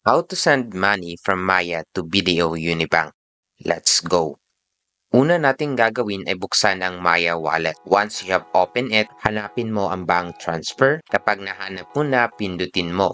How to send money from Maya to Video Unibank. Let's go! Una nating gagawin ay buksan ang Maya wallet. Once you have opened it, hanapin mo ang bank transfer. Kapag nahanap mo na, pindutin mo.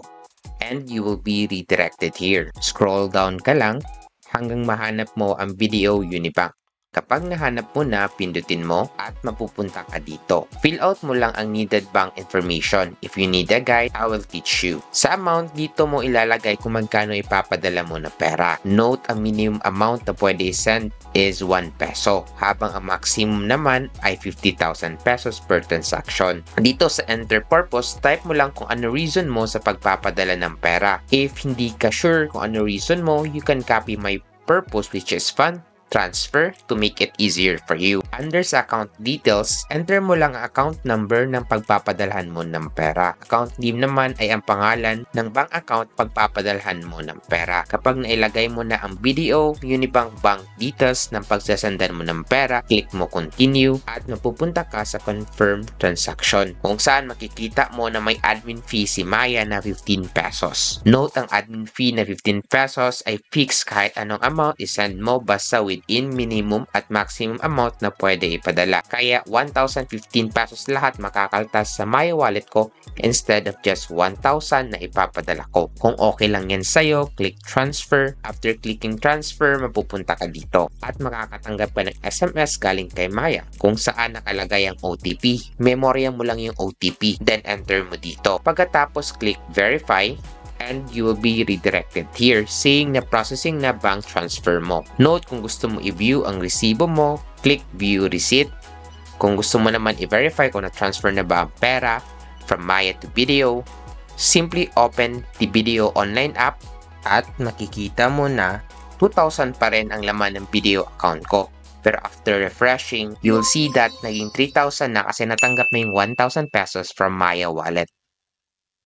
And you will be redirected here. Scroll down ka lang hanggang mahanap mo ang Video Unibank. Kapag nahanap mo na, pindutin mo at mapupunta ka dito. Fill out mo lang ang needed bank information. If you need a guide, I will teach you. Sa amount, dito mo ilalagay kung magkano ipapadala mo na pera. Note, ang minimum amount na pwede send is 1 peso, habang ang maximum naman ay 50,000 pesos per transaction. Dito sa enter purpose, type mo lang kung ano reason mo sa pagpapadala ng pera. If hindi ka sure kung ano reason mo, you can copy my purpose, which is fund transfer, to make it easier for you. Under sa account details, enter mo lang ang account number ng pagpapadalhan mo ng pera. Account name naman ay ang pangalan ng bank account pagpapadalhan mo ng pera. Kapag nailagay mo na ang Video Unibank bank details ng pagsasandan mo ng pera, click mo continue at mapupunta ka sa confirm transaction, kung saan makikita mo na may admin fee si Maya na 15 pesos. Note, ang admin fee na 15 pesos ay fixed kahit anong amount isend mo basta within minimum at maximum amount na pwede ipadala. Kaya 1,015 pesos lahat makakaltas sa Maya wallet ko instead of just 1,000 na ipapadala ko. Kung okay lang yan sa'yo, click transfer. After clicking transfer, mapupunta ka dito at makakatanggap ka ng SMS galing kay Maya kung saan nakalagay ang OTP. Memorya mo lang yung OTP, then enter mo dito. Pagkatapos, click verify and you will be redirected here saying na processing na bank transfer mo. Note, kung gusto mo i-view ang resibo mo, click view receipt. Kung gusto mo naman i-verify kung na-transfer na ba ang pera from Maya to Video, simply open the Video online app at makikita mo na 2,000 pa rin ang laman ng Video account ko. Pero after refreshing, you'll see that naging 3,000 na kasi natanggap na yung 1,000 pesos from Maya wallet.